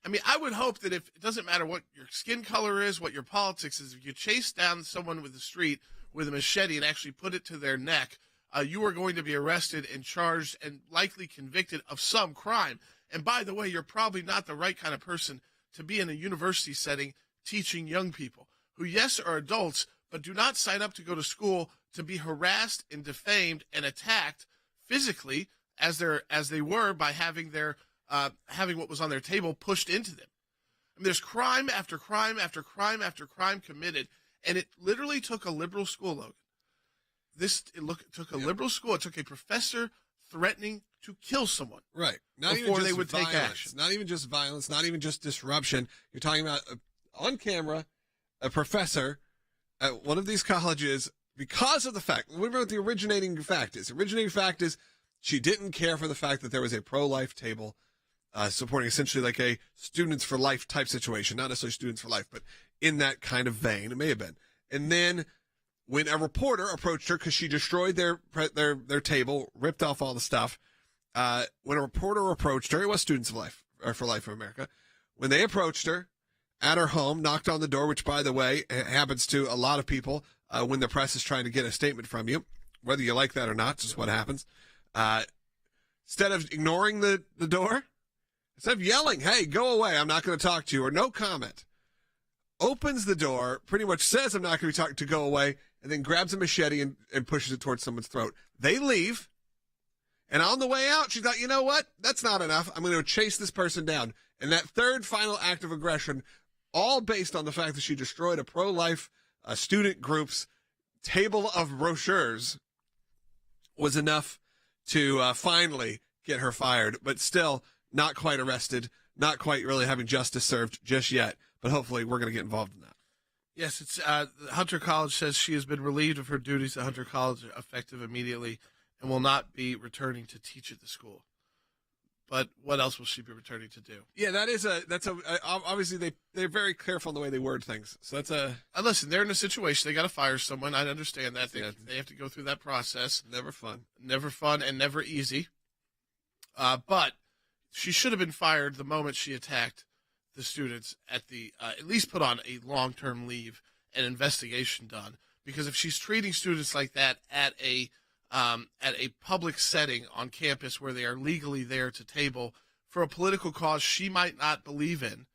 I mean, I would hope that if it doesn't matter what your skin color is, what your politics is, if you chase down someone with the street with a machete and actually put it to their neck, you are going to be arrested and charged and likely convicted of some crime. And by the way, you're probably not the right kind of person to be in a university setting teaching young people who, yes, are adults, but do not sign up to go to school to be harassed and defamed and attacked physically as they were by having having what was on their table pushed into them. I mean, there's crime after crime after crime after crime committed, and it literally took a liberal school, Logan. It took a liberal school. It took a professor threatening to kill someone. Right. Before they would take action. Not even just violence, not even just disruption. You're talking about, on camera, a professor at one of these colleges, because of the fact, remember what the originating fact is. The originating fact is she didn't care for the fact that there was a pro-life table supporting essentially like a Students for Life type situation. Not necessarily Students for Life, but in that kind of vein. It may have been. And then when a reporter approached her, because she destroyed their table, ripped off all the stuff, when a reporter approached her, it was Students for Life of America, when they approached her at her home, knocked on the door, which, by the way, happens to a lot of people when the press is trying to get a statement from you, whether you like that or not, just what happens. Instead of ignoring the door, instead of yelling, hey, go away, I'm not going to talk to you, or no comment, opens the door, pretty much says I'm not going to be talking to go away, and then grabs a machete and pushes it towards someone's throat. They leave, and on the way out, she thought, you know what? That's not enough. I'm going to chase this person down. And that third final act of aggression, all based on the fact that she destroyed a pro-life student group's table of brochures, was enough to finally get her fired, but still not quite arrested, not quite really having justice served just yet. But hopefully we're going to get involved in that. Yes, it's Hunter College says she has been relieved of her duties at Hunter College effective immediately and will not be returning to teach at the school. But what else will she be returning to do? Yeah, obviously they're very careful in the way they word things. So that's listen, they're in a situation, they got to fire someone. I understand that. They have to go through that process. Never fun and never easy. But she should have been fired the moment she attacked the students at least put on a long-term leave and investigation done. Because if she's treating students like that at a at a public setting on campus where they are legally there to table for a political cause she might not believe in,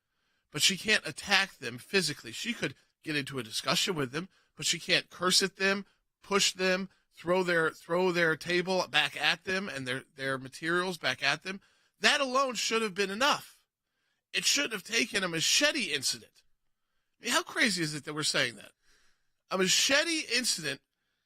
but she can't attack them physically. She could get into a discussion with them, but she can't curse at them, push them, throw their table back at them and their materials back at them. That alone should have been enough. It shouldn't have taken a machete incident. I mean, how crazy is it that we're saying that? A machete incident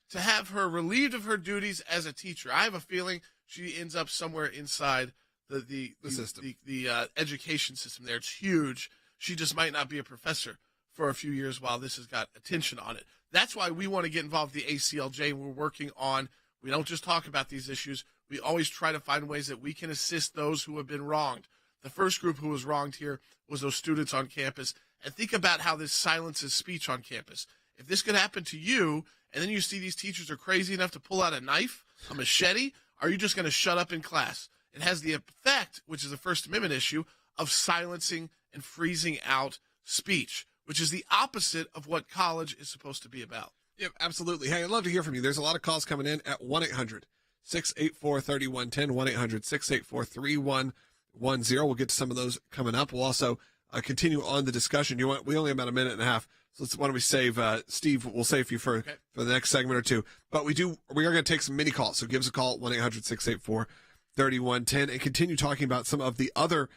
to have her relieved of her duties as a teacher. I have a feeling she ends up somewhere inside the system, the education system there. It's huge. She just might not be a professor for a few years while this has got attention on it. That's why we want to get involved with the ACLJ. We're working on, we don't just talk about these issues. We always try to find ways that we can assist those who have been wronged. The first group who was wronged here was those students on campus. And think about how this silences speech on campus. If this could happen to you, and then you see these teachers are crazy enough to pull out a knife, a machete, are you just going to shut up in class? It has the effect, which is a First Amendment issue, of silencing and freezing out speech, which is the opposite of what college is supposed to be about. Yep, absolutely. Hey, I'd love to hear from you. There's a lot of calls coming in at 1-800-684-3110, 1-800-684-3110. We'll get to some of those coming up. We'll also continue on the discussion. We only have about a minute and a half, so why don't we save Steve? We'll save you for the next segment or two. But we are going to take some mini calls, so give us a call at 1-800-684-3110 and continue talking about some of the other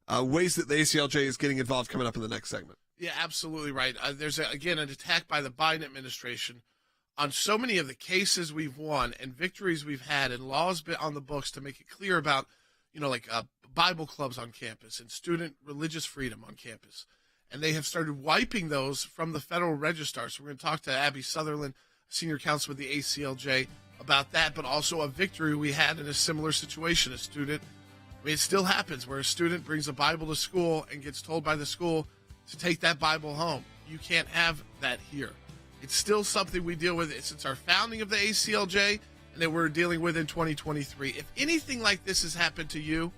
ways that the ACLJ is getting involved coming up in the next segment. Yeah, absolutely right. There's, again, an attack by the Biden administration on so many of the cases we've won and victories we've had and laws on the books to make it clear about, like Bible clubs on campus and student religious freedom on campus. And they have started wiping those from the Federal Register. So we're going to talk to Abby Sutherland, senior counsel with the ACLJ, about that, but also a victory we had in a similar situation. A student, it still happens where a student brings a Bible to school and gets told by the school to take that Bible home. You can't have that here. It's still something we deal with since our founding of the ACLJ and that we're dealing with in 2023. If anything like this has happened to you,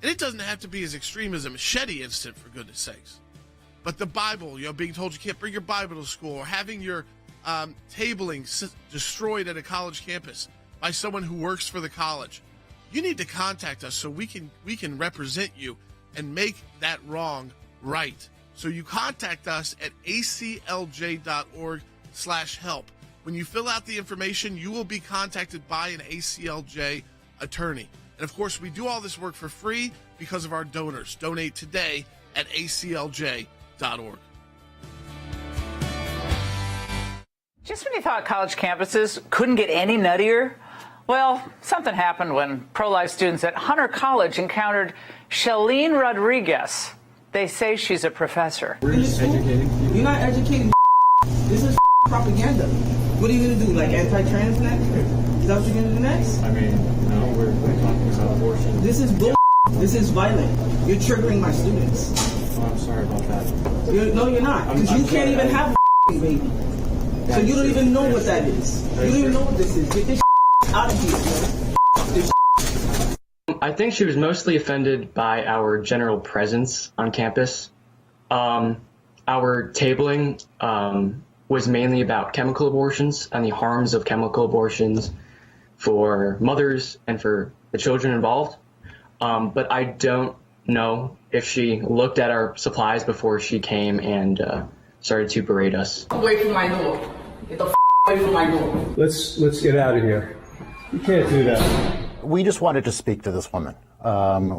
and it doesn't have to be as extreme as a machete incident, for goodness sakes, but the Bible, being told you can't bring your Bible to school, or having your tabling destroyed at a college campus by someone who works for the college, you need to contact us so we can represent you and make that wrong right. So you contact us at aclj.org/help. When you fill out the information, you will be contacted by an ACLJ attorney. And of course, we do all this work for free because of our donors. Donate today at aclj.org. Just when you thought college campuses couldn't get any nuttier, well, something happened when pro-life students at Hunter College encountered Shalene Rodriguez. They say she's a professor. You're not educating. This is propaganda. What are you going to do, like anti-trans next? Is that what you're going to do next? I mean, no, we're talking about abortion. This is bull. This is violent. You're triggering my students. Oh, I'm sorry about that. No, you're not. Because you can't even have a baby. So you don't even know what that is. You don't even know what this is. Get this out of here. I think she was mostly offended by our general presence on campus. Our tabling was mainly about chemical abortions and the harms of chemical abortions for mothers and for the children involved. But I don't know if she looked at our supplies before she came and started to berate us. Away from my door. Get the away from my door. Let's get out of here. You can't do that. We just wanted to speak to this woman.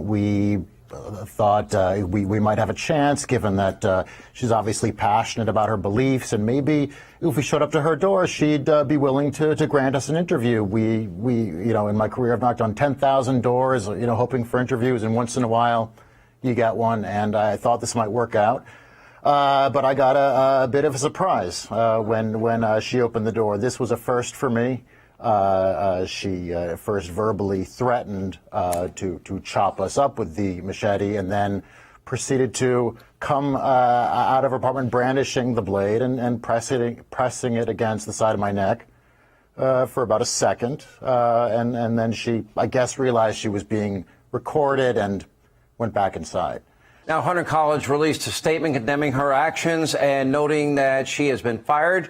We thought we might have a chance, given that she's obviously passionate about her beliefs, and maybe if we showed up to her door, she'd be willing to grant us an interview. We in my career, I've knocked on 10,000 doors, hoping for interviews, and once in a while, you get one. And I thought this might work out, but I got a bit of a surprise when she opened the door. This was a first for me. She first verbally threatened to chop us up with the machete, and then proceeded to come out of her apartment brandishing the blade and pressing it against the side of my neck for about a second. And then she, I guess, realized she was being recorded and went back inside. Now, Hunter College released a statement condemning her actions and noting that she has been fired.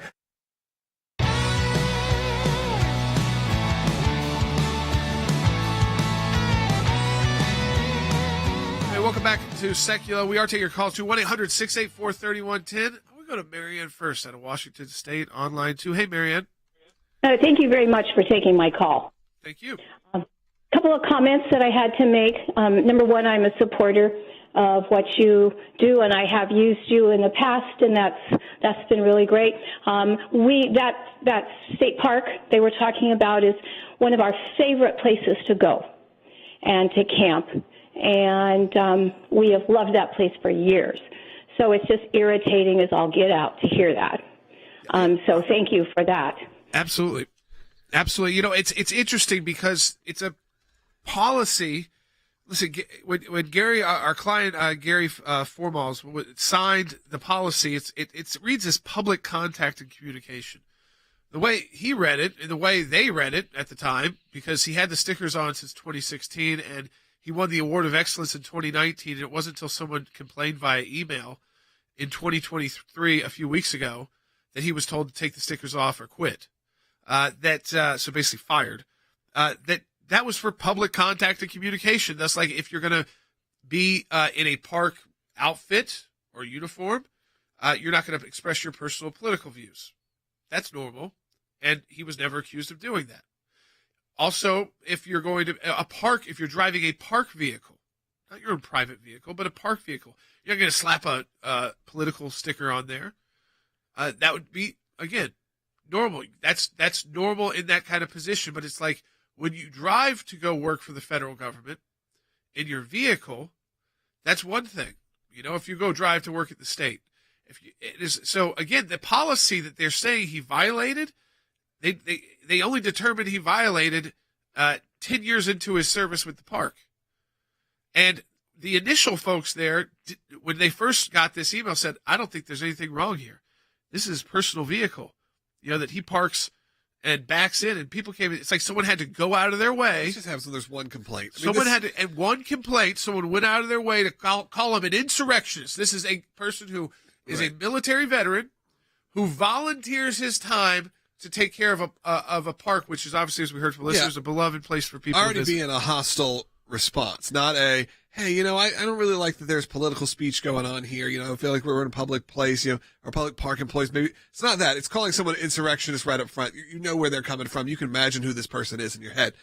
welcome back to Secular. We are taking your calls to 1-800-684-3110. We'll go to Marianne first out of Washington State, online too. Hey, Marianne. Thank you very much for taking my call. Thank you. A couple of comments that I had to make. Number one, I'm a supporter of what you do, and I have used you in the past, and that's been really great. That state park they were talking about is one of our favorite places to go and to camp, and we have loved that place for years. So it's just irritating as all get out to hear that. So thank you for that. Absolutely. Absolutely. You know, it's interesting because it's a policy. Listen, when Gary, our client, Gary Formals, signed the policy, it reads as public contact and communication. The way he read it and the way they read it at the time, because he had the stickers on since 2016 and he won the Award of Excellence in 2019, and it wasn't until someone complained via email in 2023, a few weeks ago, that he was told to take the stickers off or quit. So basically fired. That was for public contact and communication. That's like if you're going to be in a park outfit or uniform, you're not going to express your personal political views. That's normal. And he was never accused of doing that. Also, if you're going to a park, if you're driving a park vehicle, not your own private vehicle, but a park vehicle, you're not going to slap a political sticker on there. That would be, again, normal. That's normal in that kind of position. But it's like when you drive to go work for the federal government in your vehicle, that's one thing. You know, if you go drive to work at the state, so again, the policy that they're saying he violated, they only determined he violated 10 years into his service with the park. And the initial folks there, when they first got this email, said, I don't think there's anything wrong here. This is his personal vehicle, you know, that he parks and backs in, and people came. It's like someone had to go out of their way. Let's just have so there's one complaint. Someone went out of their way to call him an insurrectionist. This is a person who is a military veteran who volunteers his time to take care of a park, which is obviously, as we heard from listeners, a beloved place for people. Already being a hostile response, not a, hey, you know, I don't really like that there's political speech going on here. You know, I feel like we're in a public place, you know, or public parking place. Maybe it's not that. It's calling someone insurrectionist right up front. You know where they're coming from. You can imagine who this person is in your head,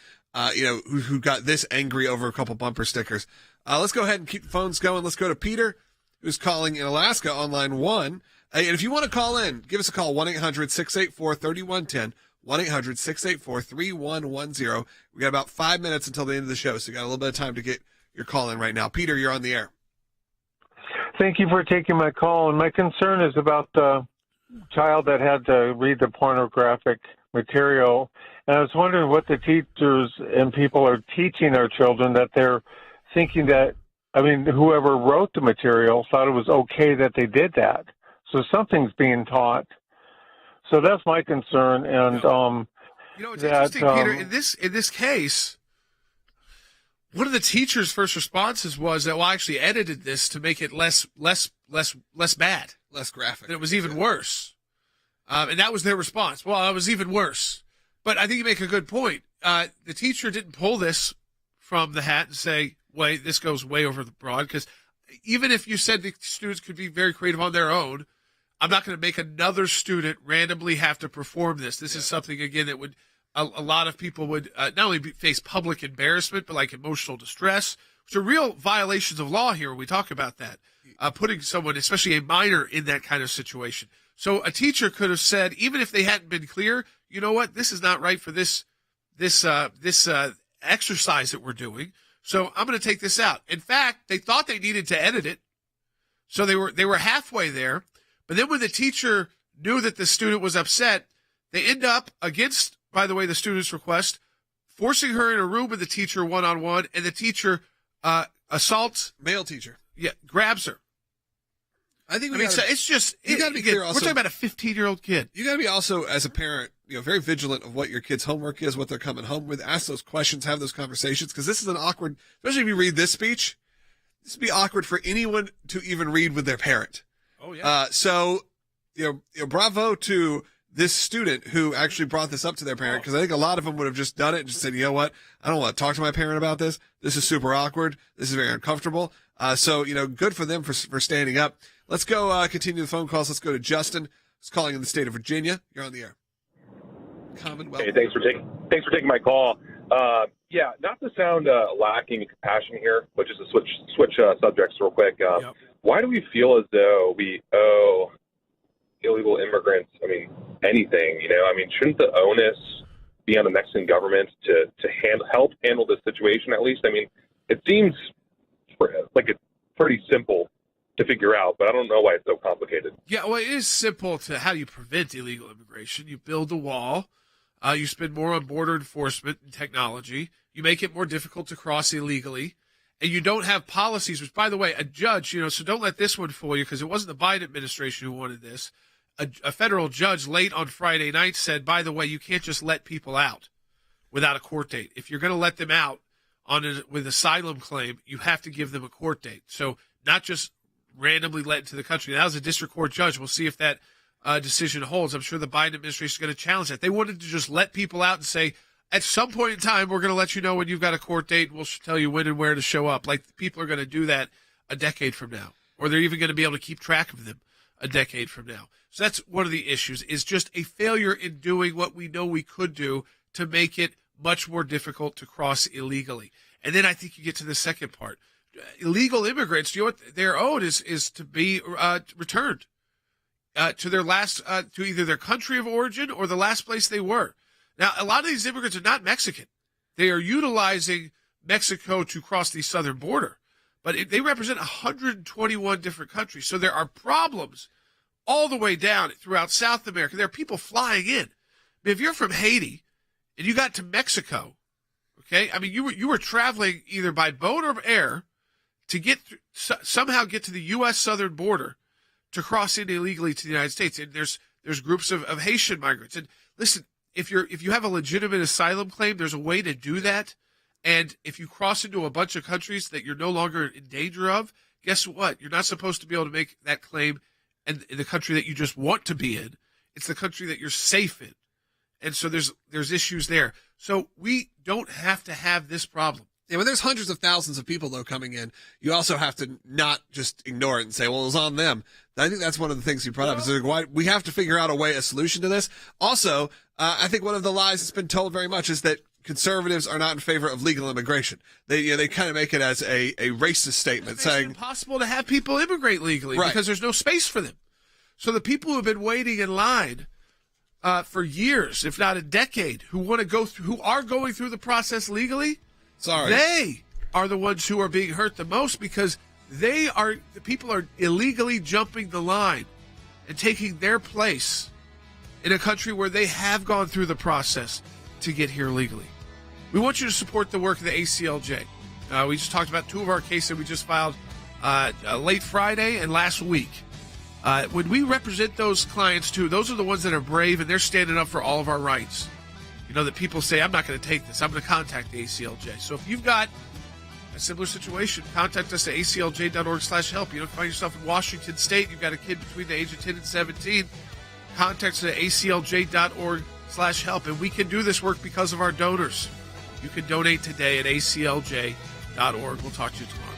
you know, who got this angry over a couple bumper stickers. Let's go ahead and keep the phones going. Let's go to Peter, who's calling in Alaska on line 1. And if you want to call in, give us a call, 1-800-684-3110, 1-800-684-3110. We got about 5 minutes until the end of the show, so you got a little bit of time to get your call in right now. Peter, you're on the air. Thank you for taking my call. And my concern is about the child that had to read the pornographic material. And I was wondering what the teachers and people are teaching our children, that they're thinking that, I mean, whoever wrote the material thought it was okay that they did that. So something's being taught. So that's my concern. And you know, it's interesting, Peter. In this case, one of the teachers' first responses was that, well, I actually edited this to make it less bad, less graphic. And it was even worse. And that was their response. Well, it was even worse. But I think you make a good point. The teacher didn't pull this from the hat and say, wait, this goes way over the broad, because even if you said the students could be very creative on their own, I'm not going to make another student randomly have to perform this. This is something, again, that would a lot of people would not only face public embarrassment, but like emotional distress, which are real violations of law here when we talk about that. Putting someone, especially a minor, in that kind of situation. So a teacher could have said, even if they hadn't been clear, you know what, this is not right for this exercise that we're doing. So I'm going to take this out. In fact, they thought they needed to edit it, so they were halfway there. But then when the teacher knew that the student was upset, they end up, against, by the way, the student's request, forcing her in a room with the teacher one-on-one, and the teacher assaults. Male teacher. Yeah, grabs her. It's just, you got to be clear also. We're talking about a 15-year-old kid. You got to be also, as a parent, you know, very vigilant of what your kid's homework is, what they're coming home with. Ask those questions, have those conversations, because this is an awkward, especially if you read this speech, this would be awkward for anyone to even read with their parent. Oh, yeah. So, you know, bravo to this student who actually brought this up to their parent, because I think a lot of them would have just done it and just said, you know what, I don't want to talk to my parent about this. This is super awkward. This is very uncomfortable. So, good for them for standing up. Let's go continue the phone calls. Let's go to Justin, who's calling in the state of Virginia. You're on the air. Commonwealth. Hey, thanks for taking my call. Not to sound lacking in compassion here, but just to switch subjects real quick. Why do we feel as though we owe illegal immigrants, anything? Shouldn't the onus be on the Mexican government to help handle this situation at least? It seems like it's pretty simple to figure out, but I don't know why it's so complicated. Yeah, well, it is simple to how you prevent illegal immigration. You build a wall. You spend more on border enforcement and technology. You make it more difficult to cross illegally. And you don't have policies, which, by the way, a judge, so don't let this one fool you, because it wasn't the Biden administration who wanted this. A federal judge late on Friday night said, by the way, you can't just let people out without a court date. If you're going to let them out with asylum claim, you have to give them a court date. So not just randomly let into the country. That was a district court judge. We'll see if that decision holds. I'm sure the Biden administration is going to challenge that. They wanted to just let people out and say, at some point in time, we're going to let you know when you've got a court date. We'll tell you when and where to show up. Like, people are going to do that a decade from now, or they're even going to be able to keep track of them a decade from now. So that's one of the issues, is just a failure in doing what we know we could do to make it much more difficult to cross illegally. And then I think you get to the second part. Illegal immigrants, what they're owed is to be returned to their to either their country of origin or the last place they were. Now, a lot of these immigrants are not Mexican. They are utilizing Mexico to cross the southern border, but they represent 121 different countries. So there are problems all the way down throughout South America. There are people flying in. If you're from Haiti and you got to Mexico, okay, you were traveling either by boat or air to somehow get to the U.S. southern border to cross in illegally to the United States. And there's groups of Haitian migrants. And listen, if you have a legitimate asylum claim, there's a way to do that. And if you cross into a bunch of countries that you're no longer in danger of, guess what? You're not supposed to be able to make that claim in the country that you just want to be in. It's the country that you're safe in. And so there's issues there. So we don't have to have this problem. Yeah, when there's hundreds of thousands of people, though, coming in, you also have to not just ignore it and say, well, it was on them. I think that's one of the things you brought up. Is why we have to figure out a solution to this. Also, I think one of the lies that's been told very much is that conservatives are not in favor of legal immigration. They kind of make it as a racist statement, saying it's impossible to have people immigrate legally because there's no space for them. So the people who have been waiting in line for years, if not a decade, who are going through the process legally, they are the ones who are being hurt the most, because the people are illegally jumping the line and taking their place in a country where they have gone through the process to get here legally. We want you to support the work of the ACLJ. We just talked about two of our cases that we just filed late Friday and last week. When we represent those clients too, those are the ones that are brave and they're standing up for all of our rights. That people say, I'm not going to take this. I'm going to contact the ACLJ. So if you've got a similar situation, contact us at aclj.org/help. You find yourself in Washington State, you've got a kid between the age of 10 and 17, contact us at aclj.org/help. And we can do this work because of our donors. You can donate today at aclj.org. We'll talk to you tomorrow.